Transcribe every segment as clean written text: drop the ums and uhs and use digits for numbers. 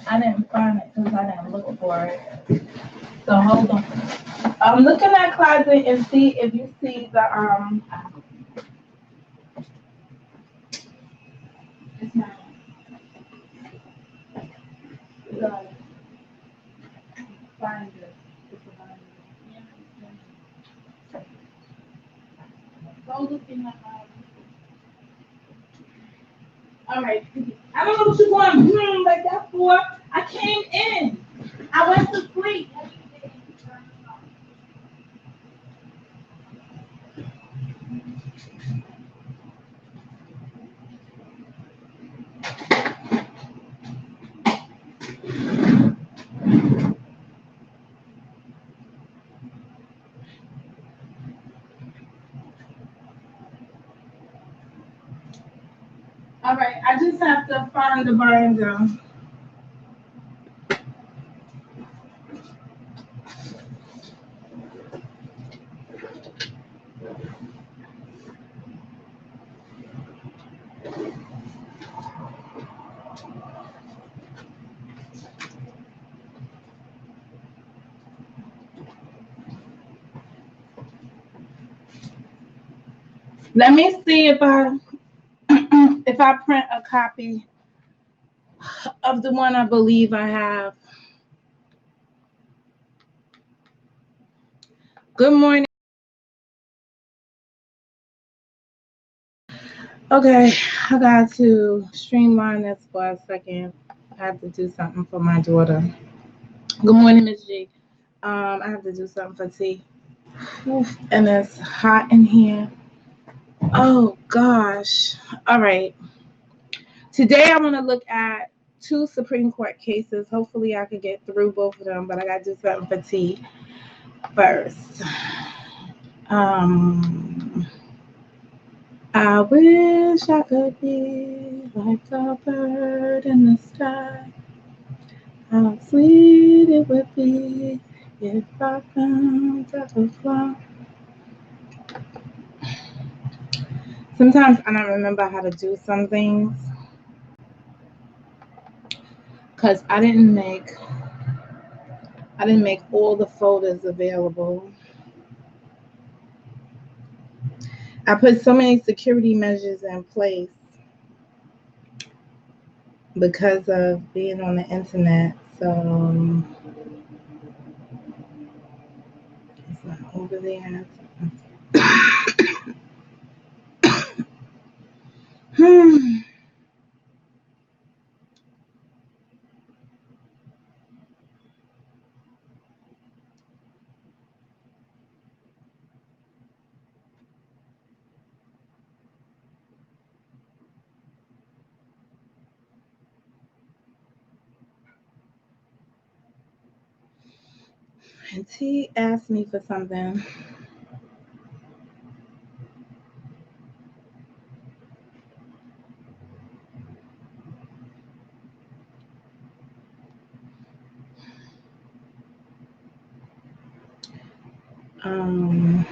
I didn't find it because I didn't look for it. So hold on. I'm looking at closet and see if you see it's not the binder. It's a binder. Go look in the all right. I don't know what you're going like that for. I came in. I went to sleep. All right. I just have to find the binder. Let me see if I if I print a copy of the one I believe I have. Good morning. Okay, I got to streamline this for a second. I have to do something for my daughter. Good morning, Miss G. I have to do something for tea. Oof, and it's hot in here. Oh gosh. All right. Today I want to look at two Supreme Court cases. Hopefully I can get through both of them, but I gotta do something for tea first. Um I wish I could be like a bird in the sky. How sweet it would be if I found I could fly. Sometimes I don't remember how to do some things because I didn't make all the folders available. I put so many security measures in place because of being on the internet. So it's not over there. And T asked me for something. Um,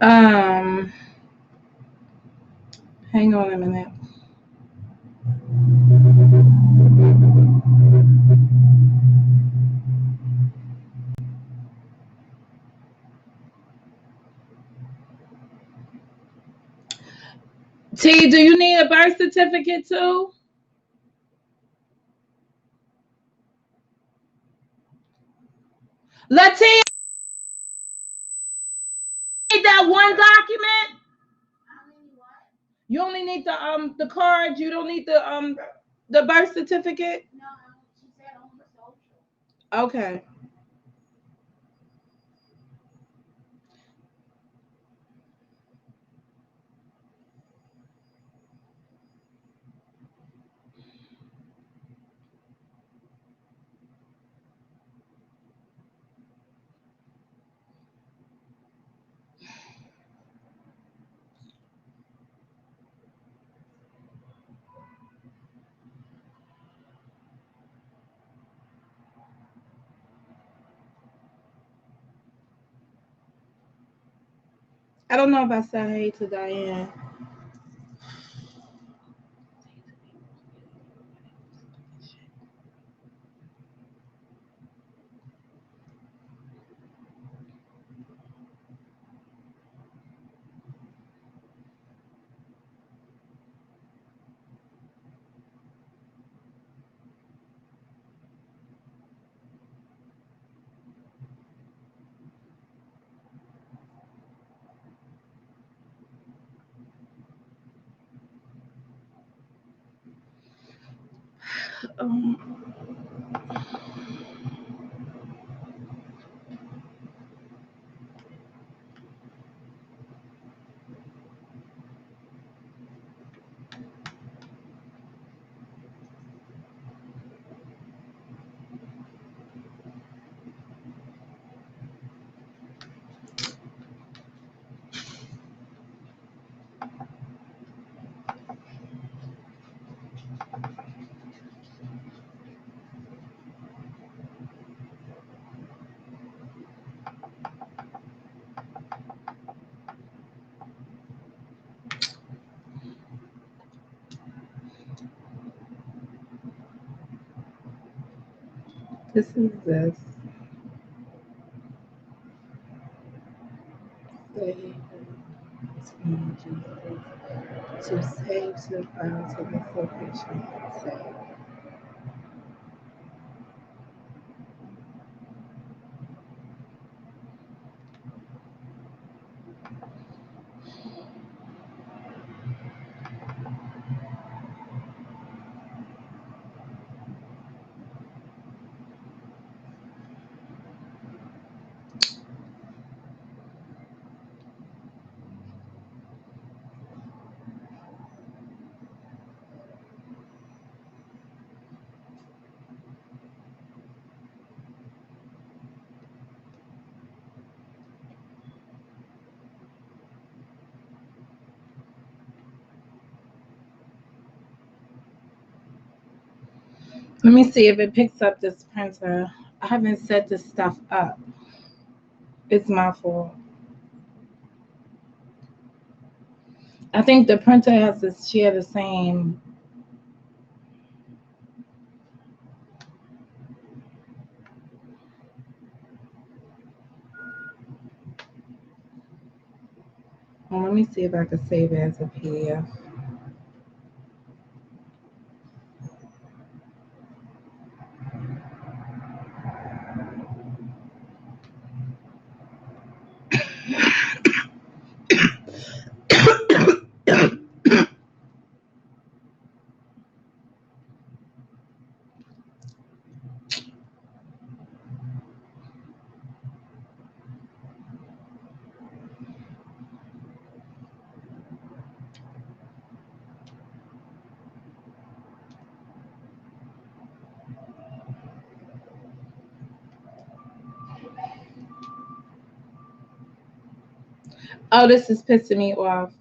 um, hang on a minute. T, do you need a birth certificate too? Latia, need that one document? You only need the card. You don't need the birth certificate. Okay. I don't know if I said hey to Diane. This is this. Save to save to file to this location. Save. Let me see if it picks up this printer. I haven't set this stuff up. It's my fault. I think the printer has to share the same. Well, let me see if I can save it as a PDF. Oh, this is pissing me off.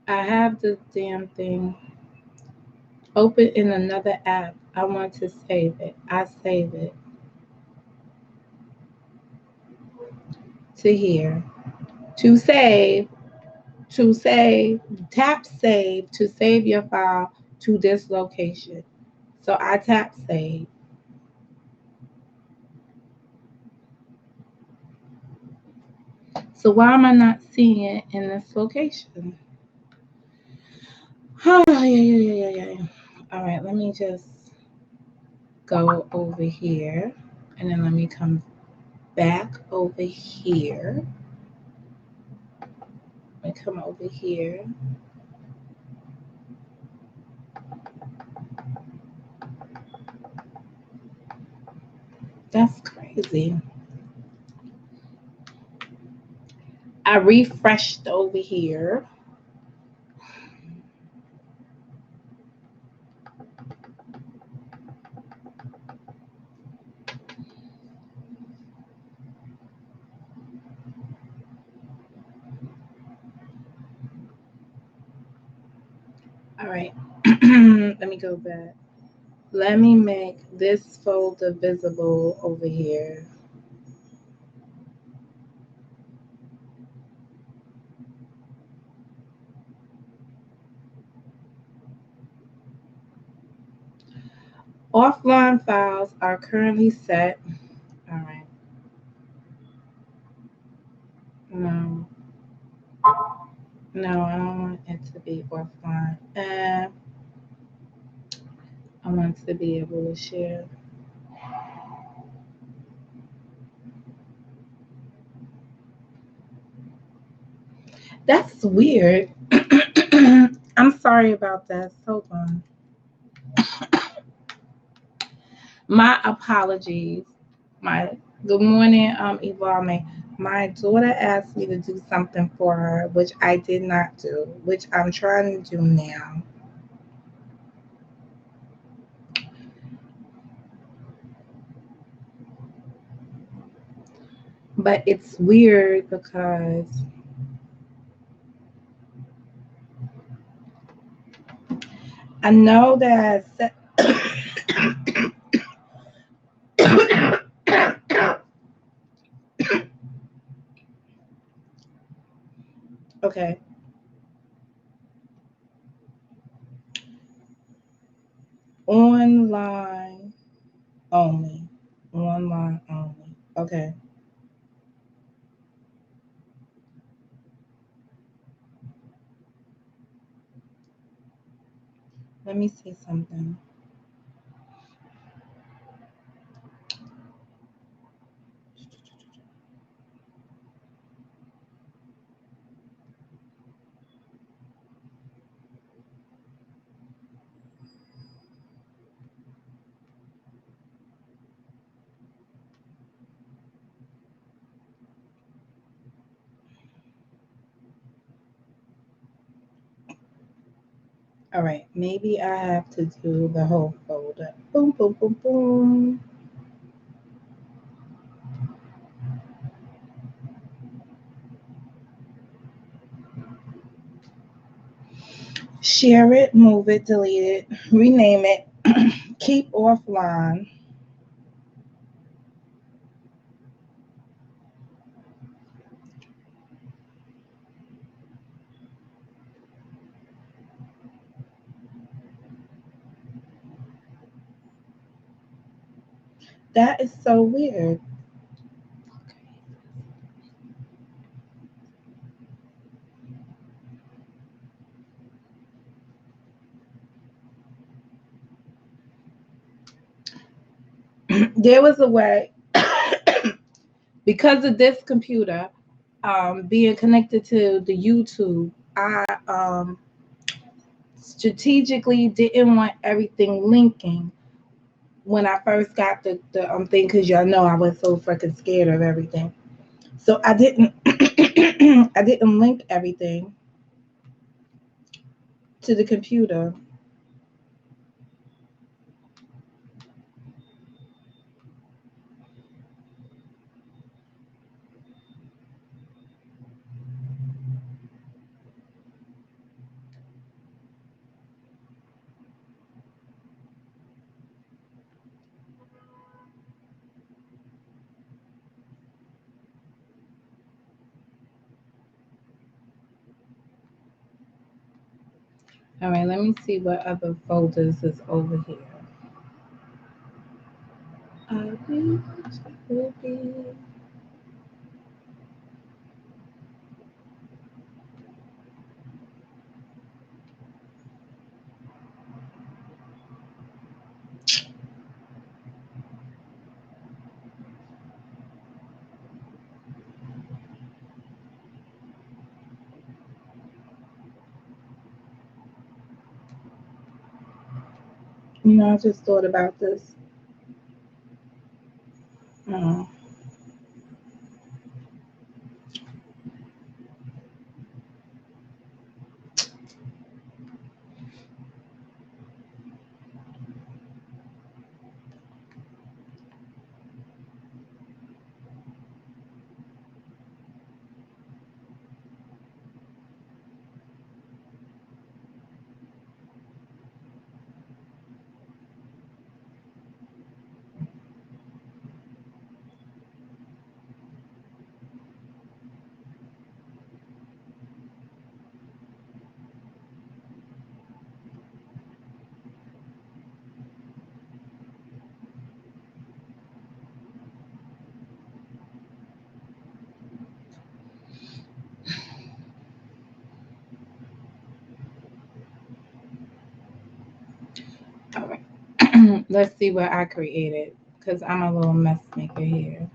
I have the damn thing open in another app. I want to save it. I save it to here. To save, tap save to save your file to this location. So I tap save. So why am I not seeing it in this location? Oh, yeah. All right, let me just go over here and then let me come back over here. Let me come over here. That's crazy. I refreshed over here. All right. Let me go back. Let me make this folder visible over here. Offline files are currently set. All right. No, no, I don't want it to be offline. I want to be able to share. That's weird. I'm sorry about that. Hold on. My apologies. My good morning, Ivame. My daughter asked me to do something for her, which I did not do, which I'm trying to do now. But it's weird because I know that okay. Online only. Online only. Okay. Let me see something. All right. Maybe I have to do the whole folder. Boom, boom, boom, boom. Share it, move it, delete it, rename it, keep offline. That is so weird. There was a way because of this computer being connected to the YouTube. I strategically didn't want everything linking when I first got the thing because y'all know I was so freaking scared of everything. So I didn't I didn't link everything to the computer. All right, let me see what other folders is over here. Will be. I just thought about this. Uh, Let's see what I created because I'm a little mess maker here.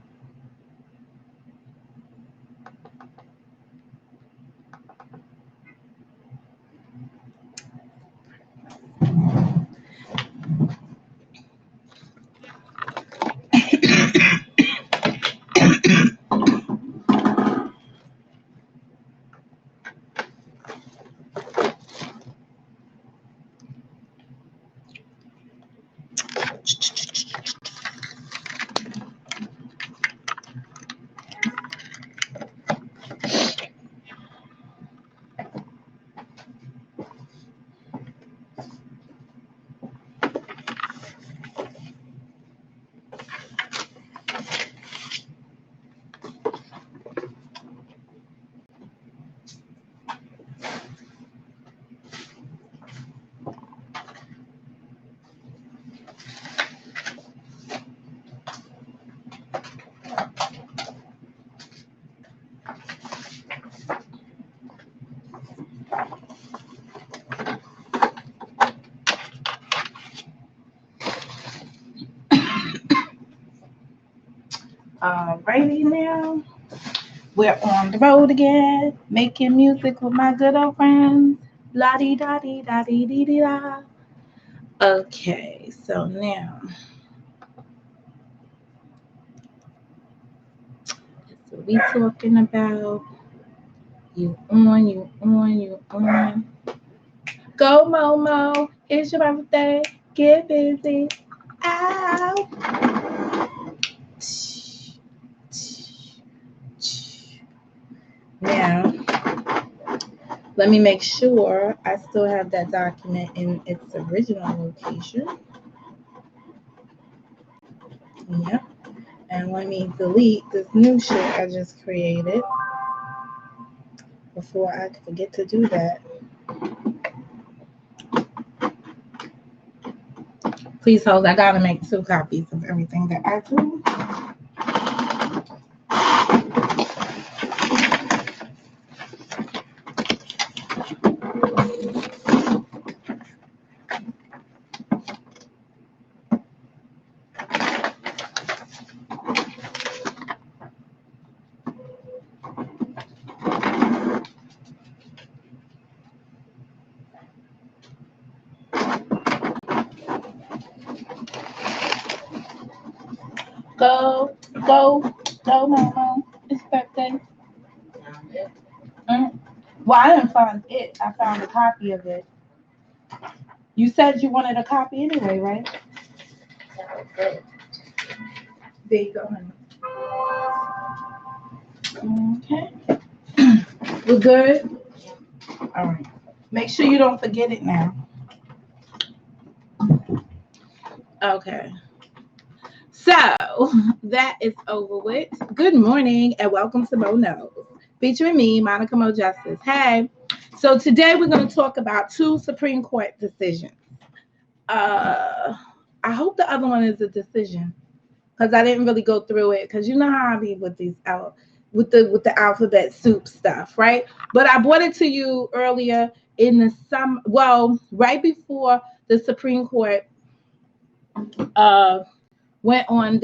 Alrighty now. We're on the road again, making music with my good old friends. La di da di da di di di da. Okay, so now so we talking about you on, you on, you on. Go Momo, it's your birthday. Get busy. Ow. Now, let me make sure I still have that document in its original location. Yep. And let me delete this new shit I just created before I forget to do that. Please hold, I gotta make 2 copies of everything that I do. Go, Momo. It's birthday. Well, I didn't find it. I found a copy of it. You said you wanted a copy anyway, right? There you go, honey. Okay. We're good? All right. Make sure you don't forget it now. Okay. So that is over with. Good morning and welcome to Mo Knows, featuring me, Monica Mo Justice. Hey, so today we're going to talk about 2 Supreme Court decisions. I hope the other one is a decision because I didn't really go through it because you know how I be with these with the alphabet soup stuff, right? But I brought it to you earlier in the summer. Well, right before the Supreme Court went on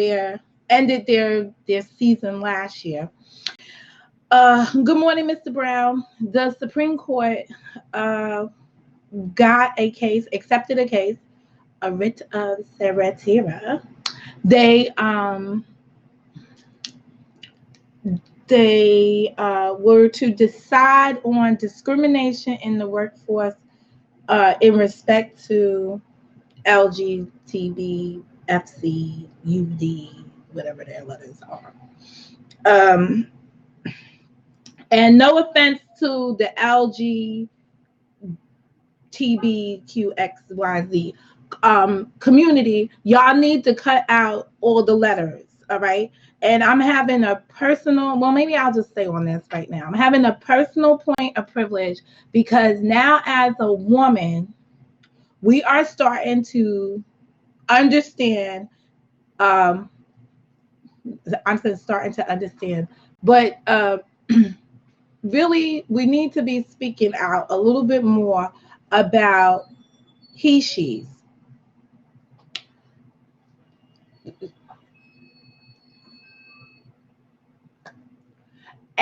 ended their season last year. Good morning, Mr. Brown. The Supreme Court got a case, accepted a case, a writ of certiorari. They were to decide on discrimination in the workforce in respect to LGBTQFCUD, whatever their letters are. And no offense to the LGBTQXYZ community, y'all need to cut out all the letters, all right? And I'm having a personal, well, maybe I'll just stay on this right now. I'm having a personal point of privilege because now as a woman, we are starting to understand, I'm starting to understand, but really we need to be speaking out a little bit more about he, she's.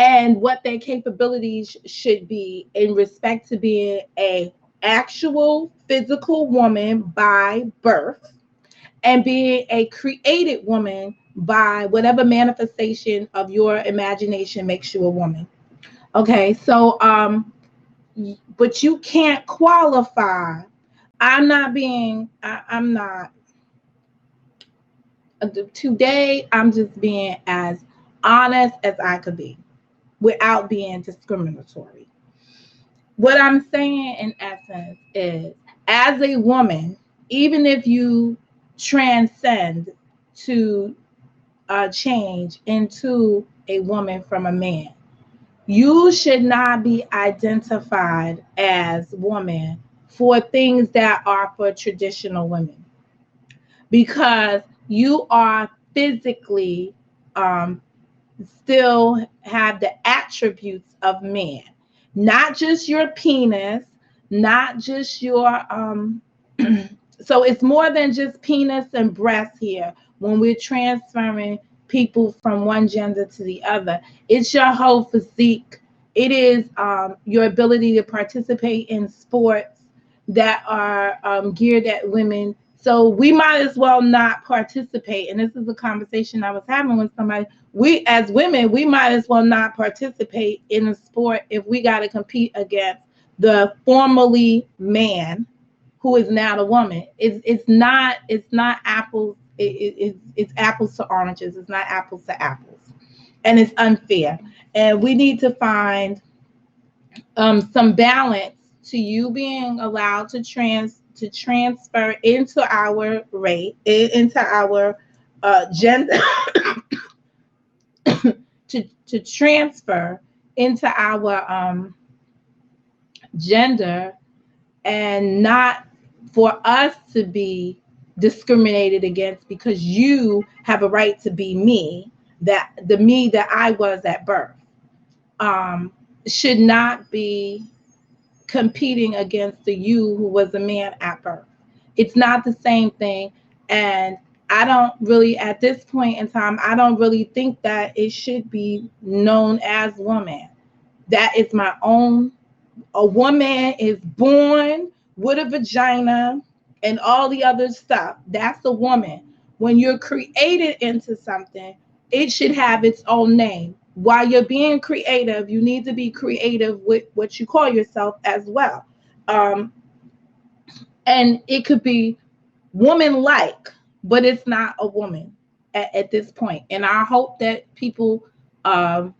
and what their capabilities should be in respect to being a actual physical woman by birth and being a created woman by whatever manifestation of your imagination makes you a woman. Okay, so but you can't qualify. I'm not today. I'm just being as honest as I could be without being discriminatory. What I'm saying in essence is, as a woman, even if you transcend to change into a woman from a man, you should not be identified as woman for things that are for traditional women, because you are physically um, still have the attributes of man, not just your penis, not just your so it's more than just penis and breast here when we're transferring people from one gender to the other. It's your whole physique. It is your ability to participate in sports that are geared at women. So we might as well not participate. And this is a conversation I was having with somebody. We, as women, we might as well not participate in a sport if we got to compete against the formerly man who is now a woman. It's not apples. It's apples to oranges. It's not apples to apples, and it's unfair. And we need to find some balance to you being allowed to transfer into our into our gender to transfer into our gender, and not for us to be discriminated against because you have a right to be me, that the me that I was at birth um, should not be competing against the you who was a man at birth. It's not the same thing. And I don't really, at this point in time, I don't really think that it should be known as woman. That is my own. A woman is born with a vagina and all the other stuff. That's a woman. When you're created into something, it should have its own name. While you're being creative, you need to be creative with what you call yourself as well. Um, and it could be woman like, but it's not a woman at this point. And I hope that people um,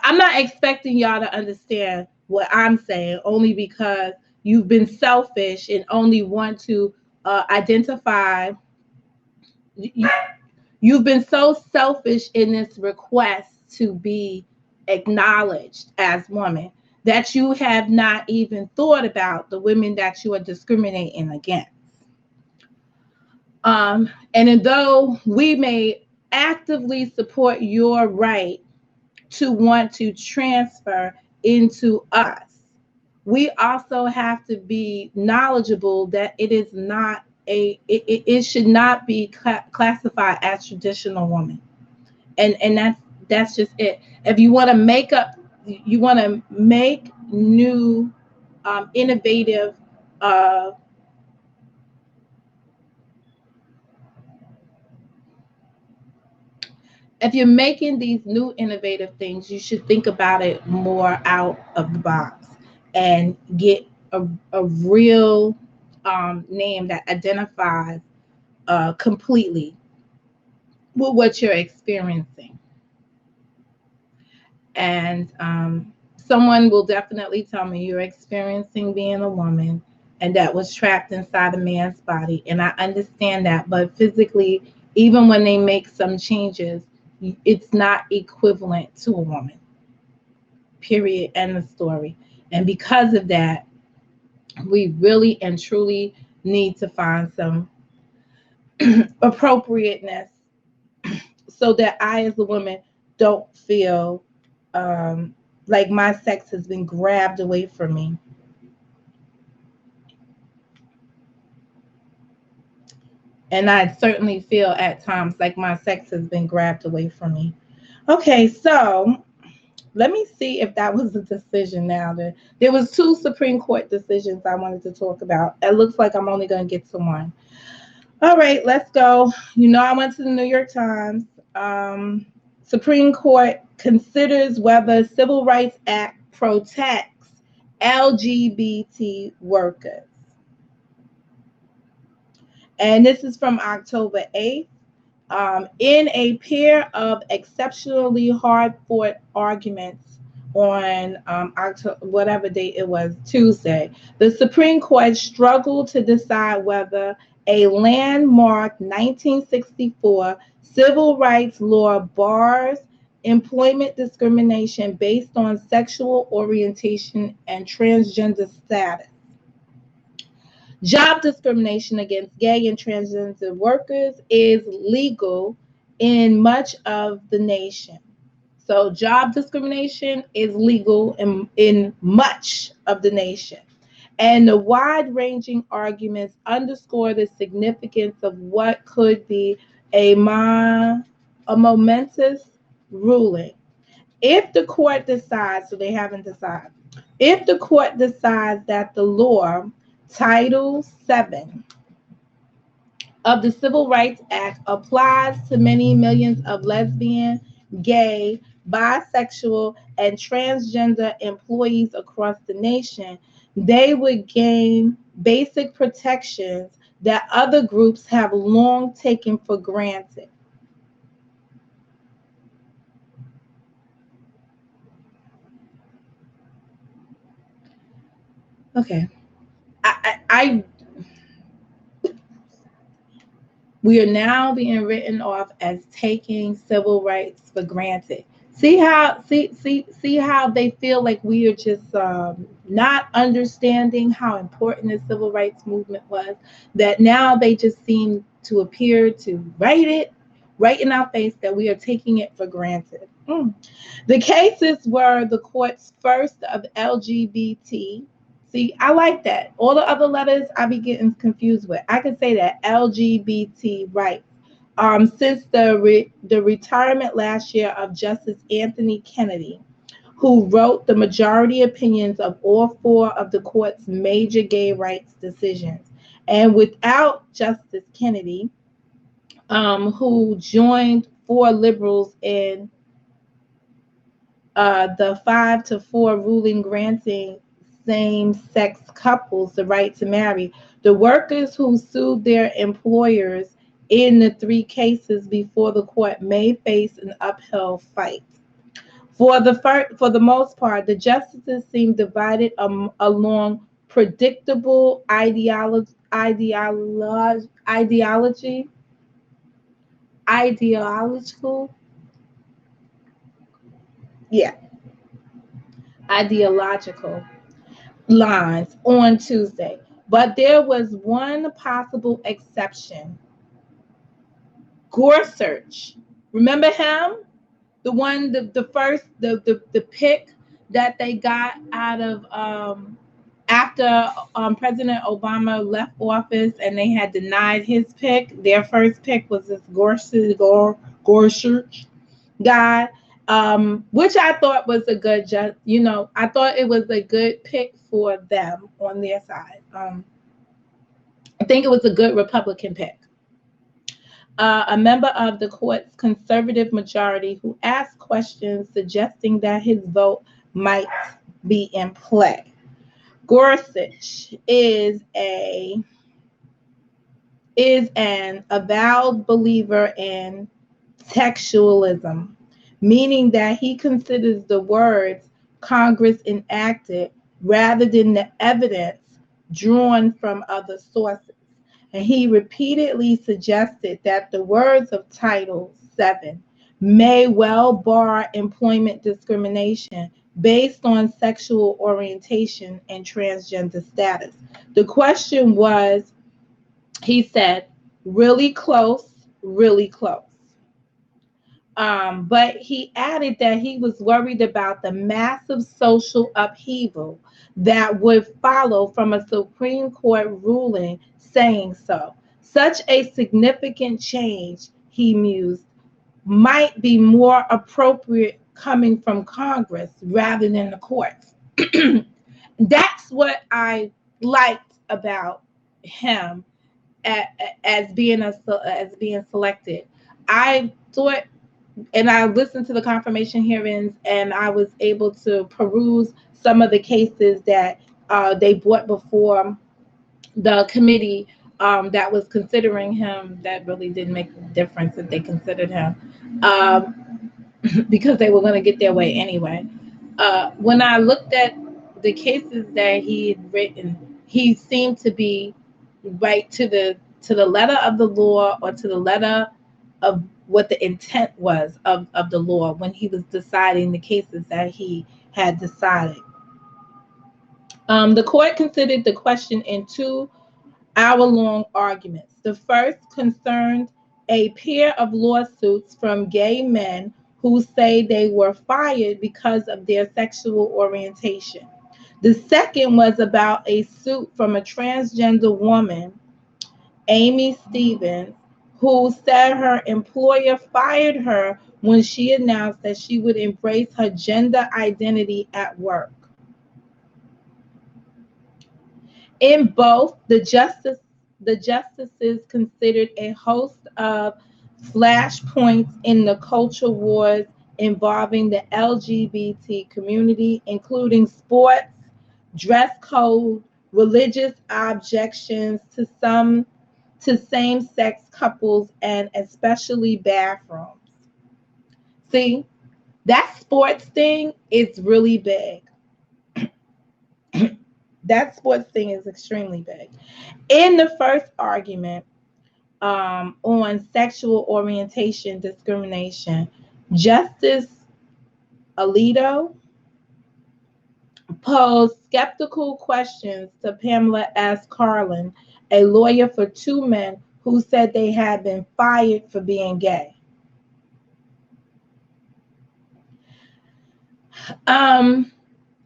I'm not expecting y'all to understand what I'm saying, only because you've been selfish and only want to identify. You, you've been so selfish in this request to be acknowledged as women that you have not even thought about the women that you are discriminating against. And though we may actively support your right to want to transfer into us, we also have to be knowledgeable that it is not it should not be classified as traditional woman. And that's just it. If you want to make up, you want to make new innovative uh, if you're making these new innovative things, you should think about it more out of the box and get a real name that identifies completely with what you're experiencing. And someone will definitely tell me you're experiencing being a woman and that was trapped inside a man's body. And I understand that, but physically, even when they make some changes, it's not equivalent to a woman. Period. End of story. And because of that, we really and truly need to find some appropriateness so that I, as a woman, don't feel like my sex has been grabbed away from me. And I certainly feel at times like my sex has been grabbed away from me. Okay, so let me see if that was a decision now. There was two Supreme Court decisions I wanted to talk about. It looks like I'm only going to get to one. All right, let's go. You know, I went to the New York Times. Um, Supreme Court considers whether Civil Rights Act protects LGBT workers. And this is from October 8th. In a pair of exceptionally hard fought arguments on October, whatever date it was, Tuesday, the Supreme Court struggled to decide whether a landmark 1964 civil rights law bars employment discrimination based on sexual orientation and transgender status. Job discrimination against gay and transgender workers is legal in much of the nation. So, job discrimination is legal in much of the nation. And the wide ranging arguments underscore the significance of what could be a momentous ruling. If the court decides, so they haven't decided, if the court decides that the law, Title 7 of the Civil Rights Act, applies to many millions of lesbian, gay, bisexual, and transgender employees across the nation, they would gain basic protections that other groups have long taken for granted. Okay. I We are now being written off as taking civil rights for granted. See how they feel like we are just not understanding how important the civil rights movement was. That now they just seem to appear to write it right in our face that we are taking it for granted. The cases were the court's first of LGBT. See, I like that. All the other letters I be getting confused with. I can say that LGBT rights. Since the retirement last year of Justice Anthony Kennedy, who wrote the majority opinions of all four of the court's major gay rights decisions, and without Justice Kennedy, who joined four liberals in the 5-4 ruling granting same-sex couples the right to marry. The workers who sued their employers in the three cases before the court may face an uphill fight. For the most part, the justices seem divided along predictable ideological, yeah, ideological lines on Tuesday. But there was one possible exception. Gorsuch. Remember him? The one, the first, the pick that they got out of after President Obama left office and they had denied his pick. Their first pick was this Gorsuch guy, which I thought was a good, I thought it was a good pick for them on their side. I think it was a good Republican pick. A member of the court's conservative majority who asked questions suggesting that his vote might be in play. Gorsuch is an avowed believer in textualism, meaning that he considers the words Congress enacted rather than the evidence drawn from other sources. And he repeatedly suggested that the words of Title 7 may well bar employment discrimination based on sexual orientation and transgender status. The question was, he said, really close, really close. But he added that he was worried about the massive social upheaval that would follow from a Supreme Court ruling saying so. Such a significant change, he mused, might be more appropriate coming from Congress rather than the courts. That's what I liked about him as being selected. I thought, and I listened to the confirmation hearings, and I was able to peruse some of the cases that they brought before the committee that was considering him. That really didn't make a difference that they considered him, because they were going to get their way anyway. When I looked at the cases that he had written, he seemed to be right to the letter of the law, or to the letter of what the intent was of the law when he was deciding the cases that he had decided. The court considered the question in 2 hour-long arguments. The first concerned a pair of lawsuits from gay men who say they were fired because of their sexual orientation. The second was about a suit from a transgender woman, Amy Stevens, who said her employer fired her when she announced that she would embrace her gender identity at work. In both, the justices considered a host of flashpoints in the culture wars involving the LGBT community, including sports, dress code, religious objections to same-sex couples, and especially bathrooms. See, that sports thing is really big. That sports thing is extremely big. In the first argument on sexual orientation discrimination, Justice Alito posed skeptical questions to Pamela S. Carlin, a lawyer for 2 men who said they had been fired for being gay.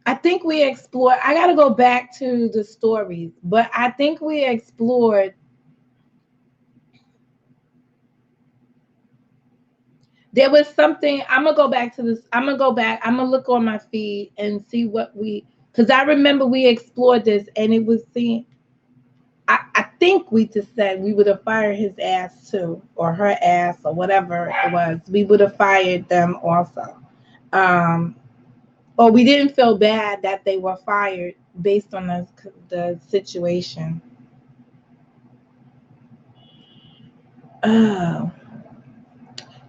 I think we explored, I got to go back to the stories, but I think we explored there was something. I'm going to go back to this. I'm going to go back. I'm going to look on my feed and see what because I remember we explored this, and it was seen. I think we just said we would have fired his ass too, or her ass, or whatever it was. We would have fired them also. Or we didn't feel bad that they were fired based on the situation. Oh,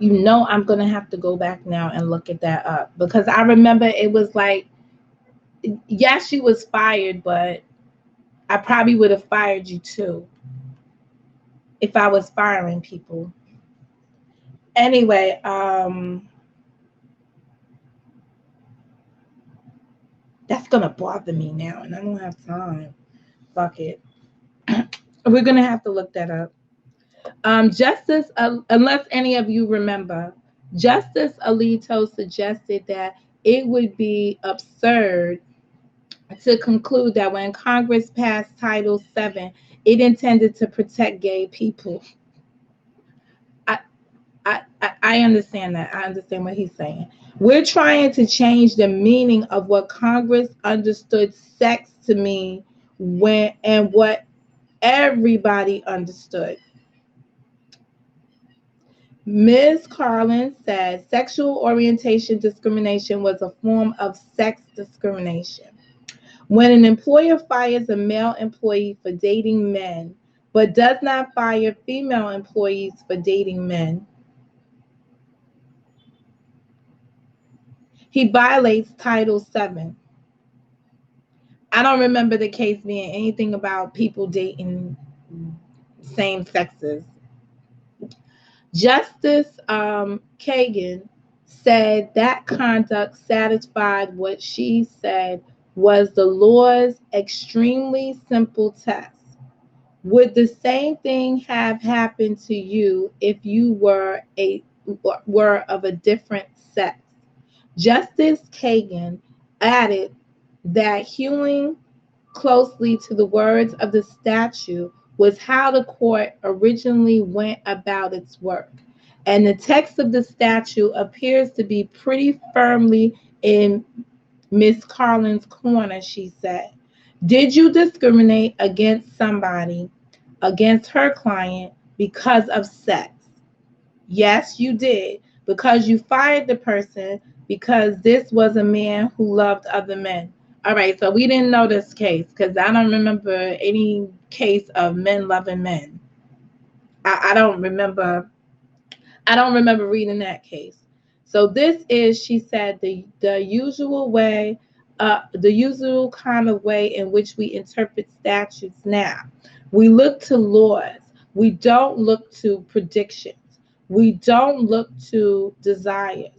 I'm going to have to go back now and look at that up, because I remember it was like, yes, she was fired, but I probably would have fired you too if I was firing people. Anyway, that's going to bother me now, and I don't have time. Fuck it. We're going to have to look that up. Justice, unless any of you remember, Justice Alito suggested that it would be absurd to conclude that when Congress passed Title VII, it intended to protect gay people. I understand that. I understand what he's saying. We're trying to change the meaning of what Congress understood sex to mean and what everybody understood. Ms. Carlin said sexual orientation discrimination was a form of sex discrimination. When an employer fires a male employee for dating men, but does not fire female employees for dating men, he violates Title VII. I don't remember the case being anything about people dating same sexes. Justice Kagan said that conduct satisfied what she said was the law's extremely simple test. Would the same thing have happened to you if you were of a different sex? Justice Kagan added that hewing closely to the words of the statute was how the court originally went about its work. And the text of the statute appears to be pretty firmly in Miss Carlin's corner, she said. Did you discriminate against somebody, against her client, because of sex? Yes, you did, because you fired the person because this was a man who loved other men. All right, so we didn't know this case because I don't remember any case of men loving men. I don't remember. I don't remember reading that case. So this is, she said, the usual way, the usual kind of way in which we interpret statutes now. We look to laws. We don't look to predictions. We don't look to desires.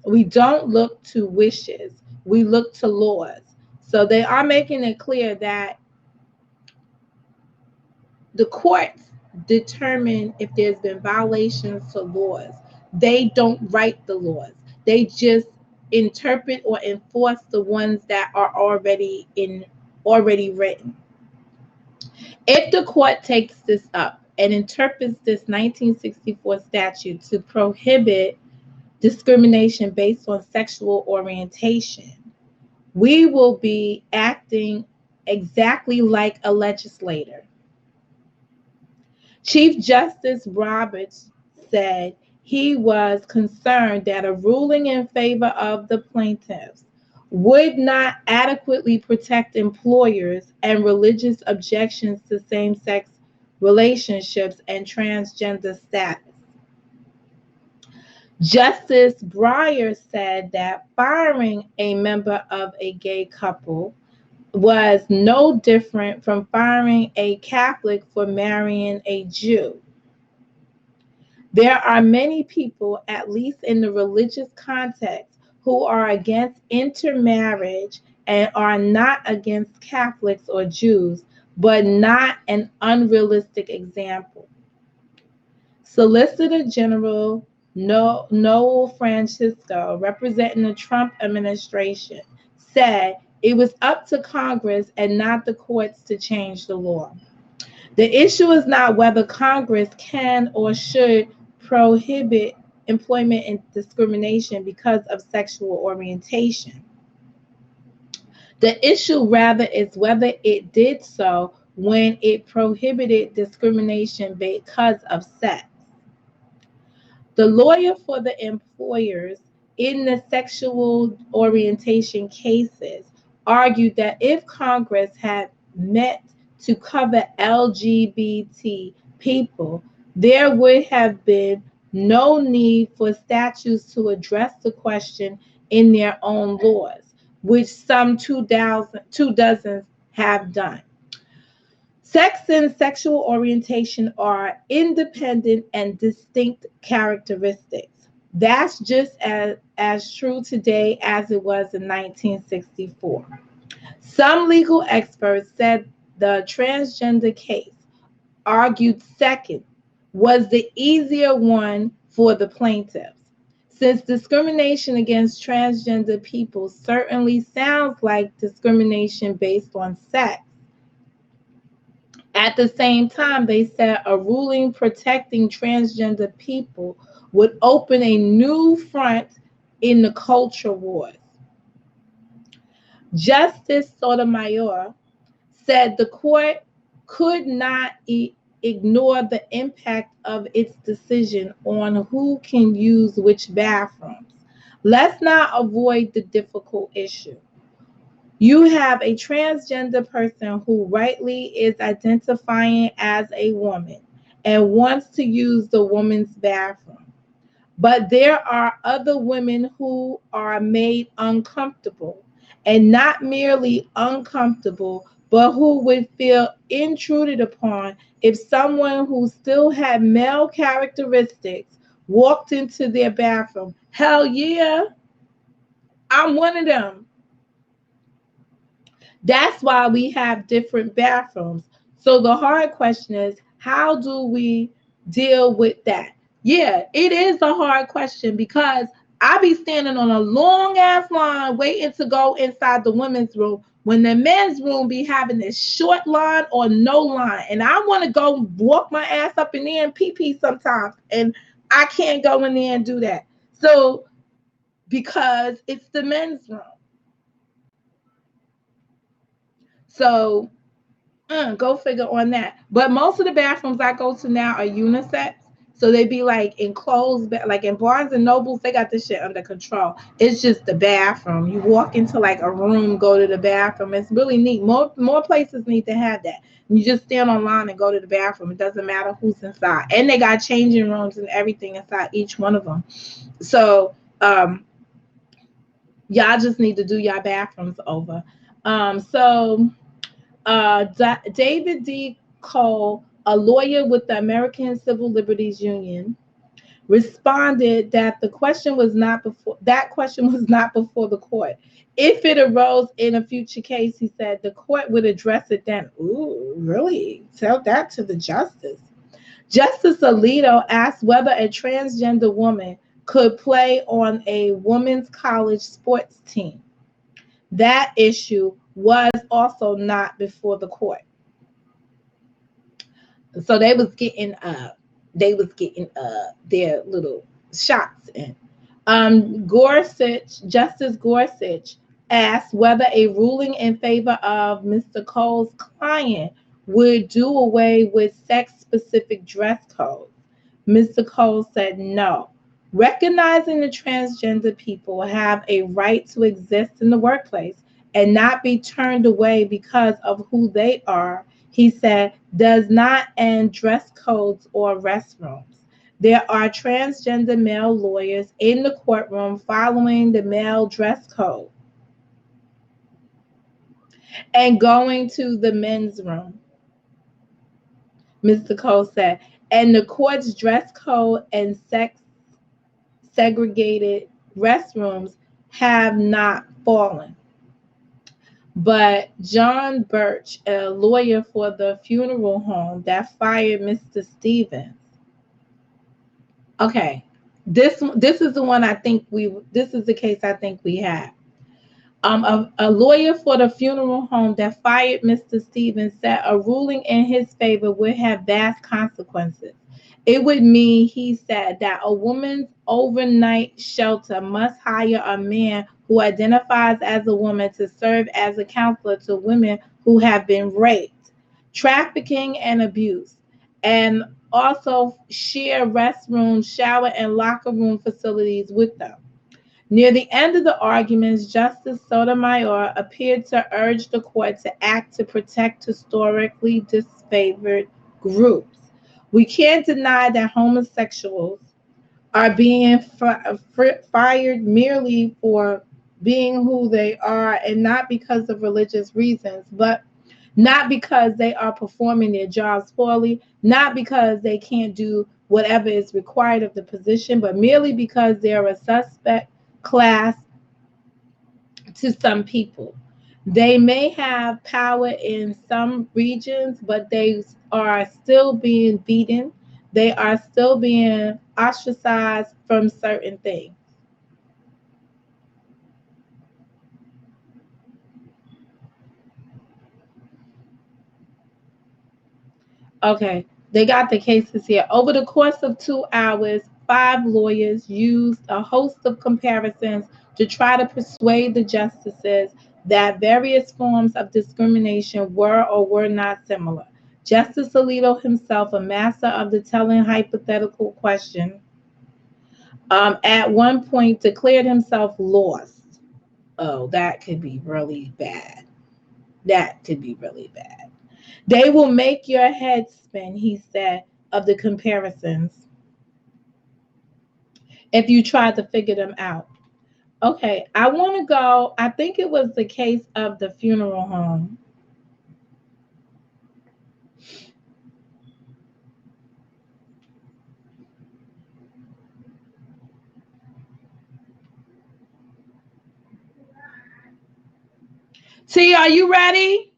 We don't look to wishes. We look to laws. So they are making it clear that the courts determine if there's been violations to laws. They don't write the laws. They just interpret or enforce the ones that are already written. If the court takes this up and interprets this 1964 statute to prohibit discrimination based on sexual orientation, we will be acting exactly like a legislator. Chief Justice Roberts said he was concerned that a ruling in favor of the plaintiffs would not adequately protect employers and religious objections to same-sex relationships and transgender status. Justice Breyer said that firing a member of a gay couple was no different from firing a Catholic for marrying a Jew. There are many people, at least in the religious context, who are against intermarriage and are not against Catholics or Jews, but not an unrealistic example. Solicitor General Noel Francisco, representing the Trump administration, said it was up to Congress and not the courts to change the law. The issue is not whether Congress can or should prohibit employment and discrimination because of sexual orientation. The issue rather is whether it did so when it prohibited discrimination because of sex. The lawyer for the employers in the sexual orientation cases argued that if Congress had meant to cover LGBT people, there would have been no need for statutes to address the question in their own laws, which some 24 have done. Sex and sexual orientation are independent and distinct characteristics. That's just as true today as it was in 1964. Some legal experts said the transgender case, argued second, was the easier one for the plaintiffs, since discrimination against transgender people certainly sounds like discrimination based on sex. At the same time, they said a ruling protecting transgender people would open a new front in the culture wars. Justice Sotomayor said the court could not ignore the impact of its decision on who can use which bathrooms. Let's not avoid the difficult issue. You have a transgender person who rightly is identifying as a woman and wants to use the woman's bathroom. But there are other women who are made uncomfortable, and not merely uncomfortable, but who would feel intruded upon if someone who still had male characteristics walked into their bathroom. Hell yeah, I'm one of them. That's why we have different bathrooms. So the hard question is, how do we deal with that? Yeah, it is a hard question because I be standing on a long ass line waiting to go inside the women's room when the men's room be having this short line or no line. And I want to go walk my ass up in there and pee sometimes. And I can't go in there and do that. So, because it's the men's room. So, go figure on that. But most of the bathrooms I go to now are unisex. So they be like enclosed, like in Barnes and Nobles, they got this shit under control. It's just the bathroom. You walk into like a room, go to the bathroom. It's really neat. More places need to have that. You just stand online and go to the bathroom. It doesn't matter who's inside. And they got changing rooms and everything inside each one of them. So y'all just need to do your bathrooms over. So David D. Cole, a lawyer with the American Civil Liberties Union, responded that the question was not before the court. If it arose in a future case, he said the court would address it then. Ooh, really? Tell that to the justice. Justice Alito asked whether a transgender woman could play on a women's college sports team. That issue was also not before the court. So they was getting their little shots in. Justice Gorsuch asked whether a ruling in favor of Mr. Cole's client would do away with sex-specific dress codes. Mr. Cole said no. Recognizing the transgender people have a right to exist in the workplace and not be turned away because of who they are, he said, does not end dress codes or restrooms. There are transgender male lawyers in the courtroom following the male dress code and going to the men's room, Mr. Cole said. And the court's dress code and sex segregated restrooms have not fallen. But John Birch, a lawyer for the funeral home that fired Mr. Stevens. Okay, this is the one this is the case I think we have. A lawyer for the funeral home that fired Mr. Stevens said a ruling in his favor would have vast consequences. It would mean, he said, that a woman's overnight shelter must hire a man who identifies as a woman to serve as a counselor to women who have been raped, trafficking, and abused, and also share restroom, shower, and locker room facilities with them. Near the end of the arguments, Justice Sotomayor appeared to urge the court to act to protect historically disfavored groups. We can't deny that homosexuals are being fired merely for being who they are and not because of religious reasons, but not because they are performing their jobs poorly, not because they can't do whatever is required of the position, but merely because they are a suspect class to some people. They may have power in some regions, but they are still being beaten. They are still being ostracized from certain things. Okay, they got the cases here. Over the course of 2 hours, 5 lawyers used a host of comparisons to try to persuade the justices that various forms of discrimination were or were not similar. Justice Alito himself, a master of the telling hypothetical question, at one point declared himself lost. Oh, that could be really bad. That could be really bad. They will make your head spin, he said, of the comparisons if you try to figure them out. Okay, I want to go. I think it was the case of the funeral home. T, are you ready?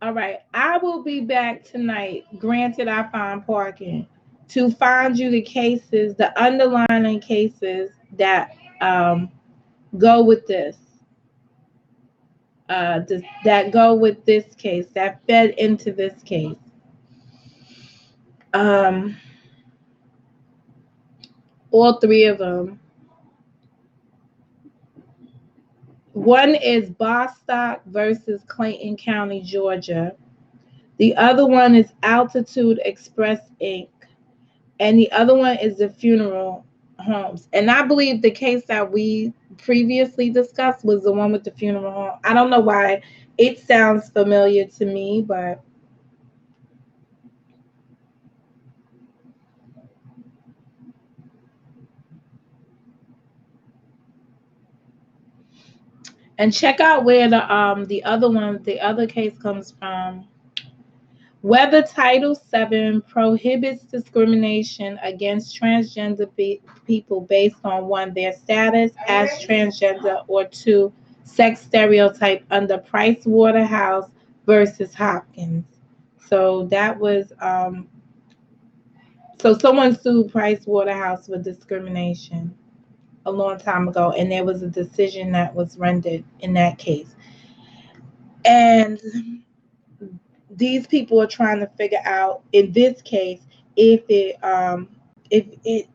All right, I will be back tonight. Granted, I find parking to find you the cases, the underlying cases that go with this. that go with this case, that fed into this case. All three of them. One is Bostock versus Clayton County, Georgia. The other one is Altitude Express Inc. And the other one is the funeral homes. And I believe the case that we previously discussed was the one with the funeral home. I don't know why it sounds familiar to me, but and check out where the other case comes from. Whether Title VII prohibits discrimination against transgender people based on one, their status as transgender, or two, sex stereotype under Price Waterhouse versus Hopkins. So that was so someone sued Price Waterhouse for discrimination a long time ago, and there was a decision that was rendered in that case. And these people are trying to figure out in this case if it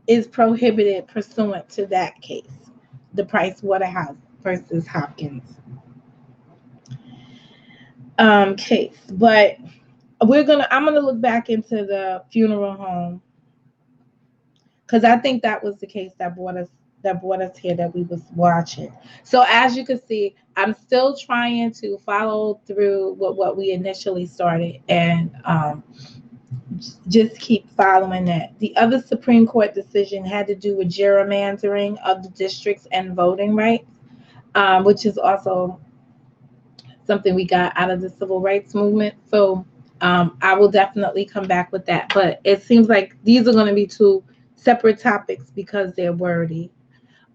is prohibited pursuant to that case, the Price Waterhouse versus Hopkins case. But I'm gonna look back into the funeral home because I think that was the case that brought us here that we was watching. So as you can see, I'm still trying to follow through with what we initially started and just keep following that. The other Supreme Court decision had to do with gerrymandering of the districts and voting rights, which is also something we got out of the civil rights movement. So I will definitely come back with that. But it seems like these are going to be two separate topics because they're worthy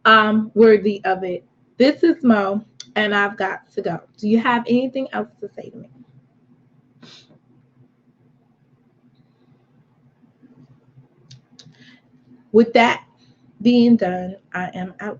of it. This is Mo, and I've got to go. Do you have anything else to say to me? With that being done, I am out.